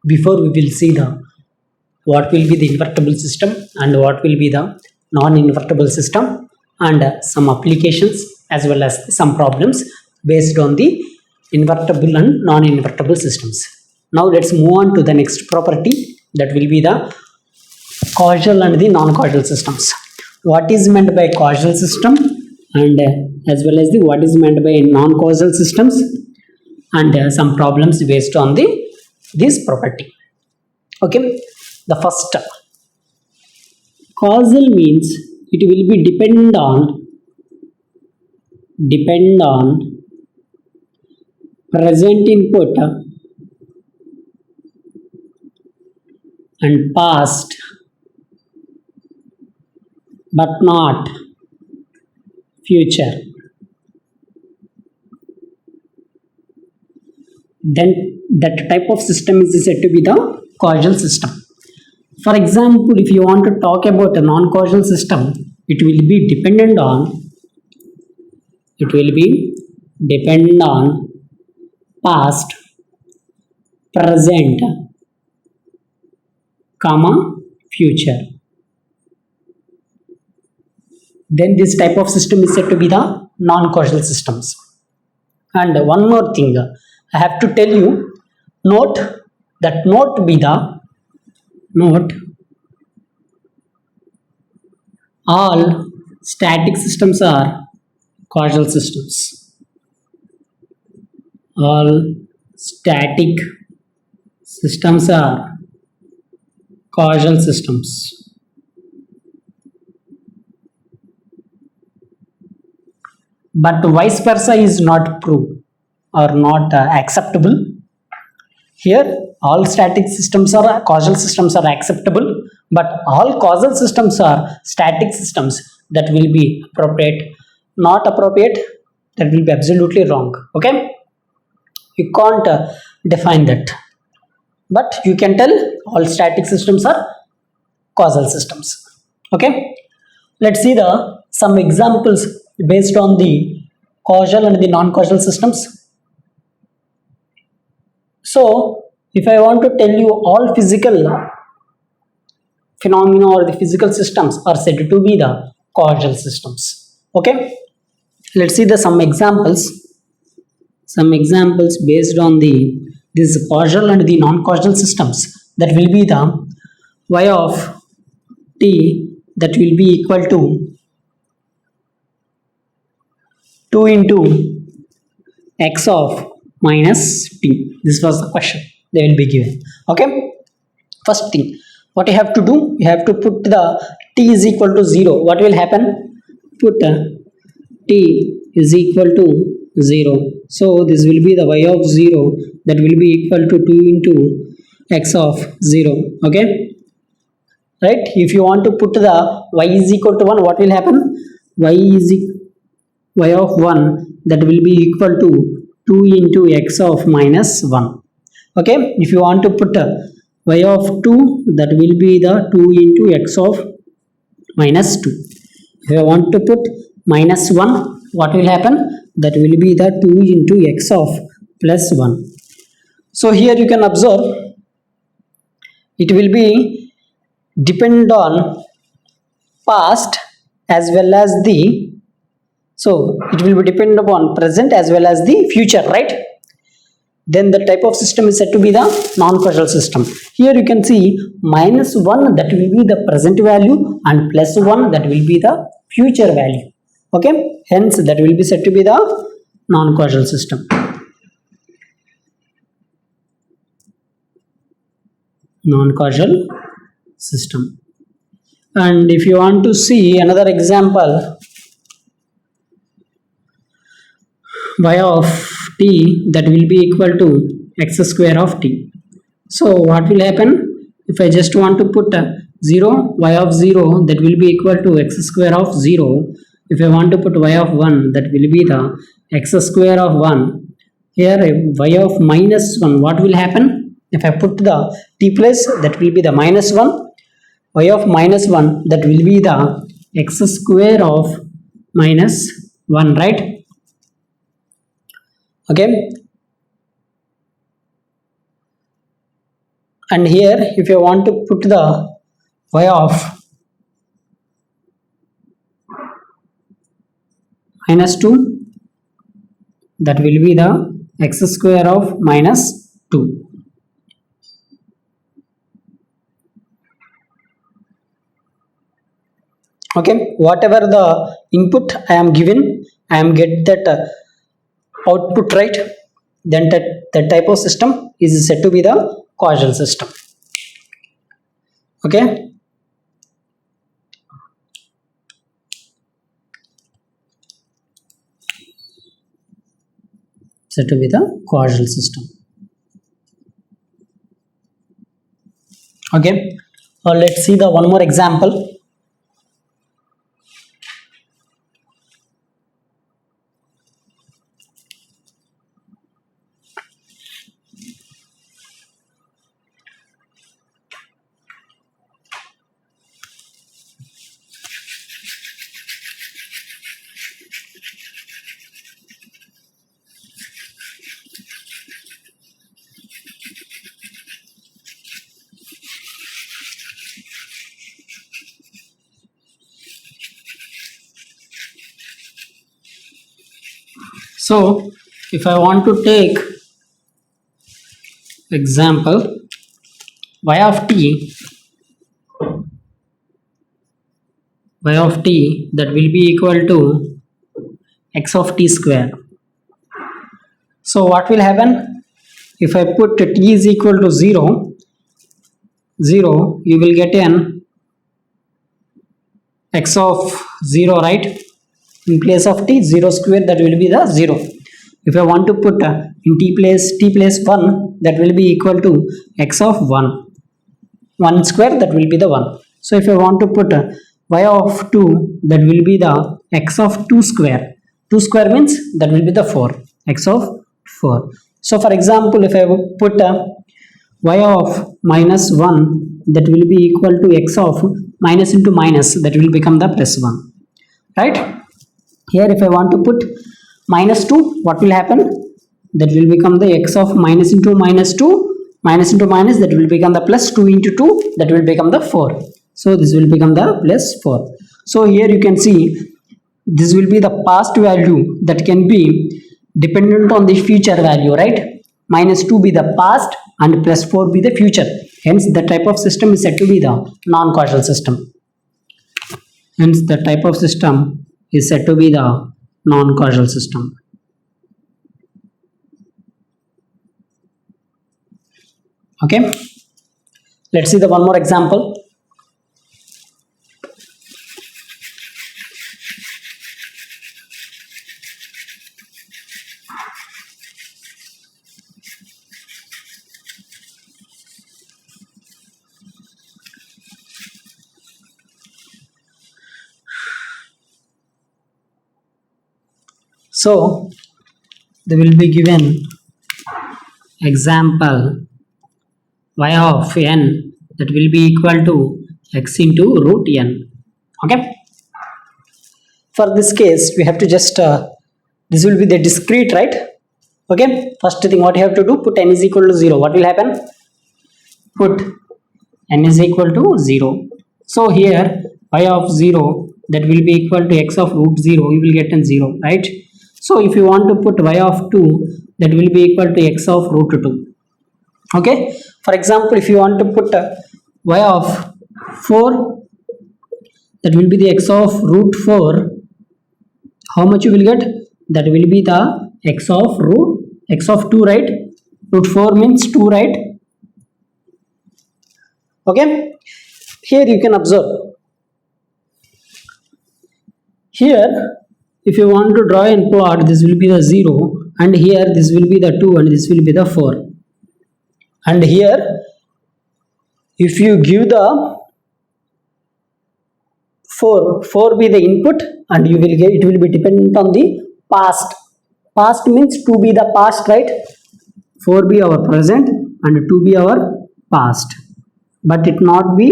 before we will see the what will be the invertible system and what will be the non-invertible system, and some applications as well as some problems based on the invertible and non-invertible systems. Now let's move on to the next property, that will be the causal and the non-causal systems. What is meant by causal system, and as well as the what is meant by non-causal systems, and some problems based on the this property. Okay, the first, causal means it will be depend on present input and past but not future. Then that type of system is said to be the causal system. For example, if you want to talk about a non-causal system, it will be dependent on past, present, future. Then this type of system is said to be the non-causal systems. And one more thing I have to tell you, note all static systems are causal systems. All static systems are causal systems. But vice versa is not true or not acceptable. Here all static systems are causal systems are acceptable, but all causal systems are static systems. That will be appropriate. Not appropriate, that will be absolutely wrong. Okay, you can't define that, but you can tell all static systems are causal systems. Okay, let's see the some examples based on the causal and the non-causal systems. So if I want to tell you all physical phenomena or the physical systems are said to be the causal systems. Okay, let's see the some examples based on the this causal and the non-causal systems. That will be the y of t, that will be equal to 2 into x of minus t. This was the question they will be given. Okay, first thing what you have to do, you have to put the t is equal to 0. What will happen? Put t is equal to 0. So this will be the y of 0, that will be equal to 2 into x of 0. Okay, right? If you want to put the y is equal to 1, what will happen? Y of 1, that will be equal to 2 into x of minus 1. Okay, if you want to put y of 2, that will be the 2 into x of minus 2. If I want to put minus 1, what will happen? That will be the 2 into x of plus 1. So here you can observe it will be depend on past as well as the, so it will be depend upon present as well as the future, right? Then the type of system is said to be the non-causal system. Here you can see minus 1, that will be the present value, and plus 1, that will be the future value. Okay, hence that will be said to be the non-causal system. Non-causal system. And if you want to see another example, y of t, that will be equal to x square of t. So what will happen? If I just want to put 0, y of 0, that will be equal to x square of 0. If I want to put y of 1, that will be the x square of 1. Here y of minus 1, what will happen? If I put the t place, that will be the minus 1. Y of minus 1, that will be the x square of minus 1, right? Okay, and here if you want to put the y of minus 2, that will be the x square of minus 2. Okay, whatever the input I am given, I am get that output, right? Then that type of system is said to be the causal system. Okay, said to be the causal system. Okay, let's see the one more example. So if I want to take example y of t that will be equal to x of t square. So what will happen if I put t is equal to 0, you will get an x of 0, right? In place of t, 0 square, that will be the 0. If I want to put in t place 1, that will be equal to x of 1 square, that will be the 1. So if I want to put y of 2, that will be the x of 2 square. 2 square means that will be the 4, x of 4. So for example, if I put y of minus 1, that will be equal to x of minus into minus, that will become the plus 1, right? Here if I want to put minus 2, what will happen? That will become the x of minus into minus 2, minus into minus, that will become the plus 2 into 2, that will become the 4. So this will become the plus 4. So here you can see this will be the past value that can be dependent on the future value, right? Minus 2 be the past and plus 4 be the future. Hence the type of system is said to be the non-causal system. Hence the type of system is said to be the non-causal system. Okay, let's see the one more example. So they will be given example y of n that will be equal to x into root n. Okay, for this case we have to just this will be the discrete, right? Okay, first thing what you have to do, put n is equal to 0. What will happen? Put n is equal to 0. So here y of 0 that will be equal to x of root 0, you will get an 0, right? So if you want to put y of 2, that will be equal to x of root 2. Okay, for example, if you want to put y of 4, that will be the x of root 4. How much you will get? That will be the x of 2, right? Root 4 means 2, right? Okay, here you can observe. Here if you want to draw and plot, this will be the 0, and here this will be the 2, and this will be the 4. And here if you give the 4 be the input, and you will get, it will be dependent on the past means 2 be the past, right? 4 be our present and 2 be our past, but it not be.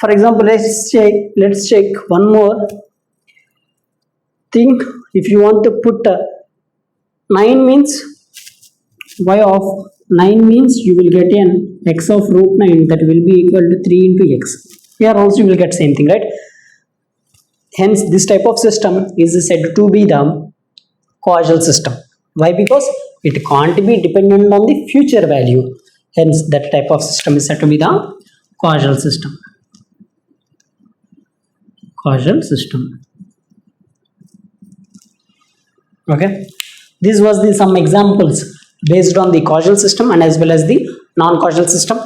For example, let's check one more thing. If you want to put 9 means y of 9 means you will get an x of root 9 that will be equal to 3 into x. Here also you will get same thing, right? Hence this type of system is said to be the causal system. Why? Because it can't be dependent on the future value. Hence that type of system is said to be the causal system. Causal system. Okay, this was the some examples based on the causal system and as well as the non-causal system.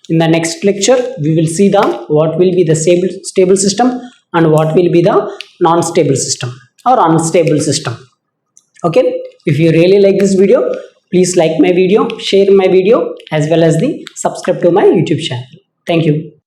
In the next lecture we will see the what will be the stable system and what will be the non-stable system or unstable system. Okay, if you really like this video, please like my video, share my video, as well as the subscribe to my YouTube channel. Thank you.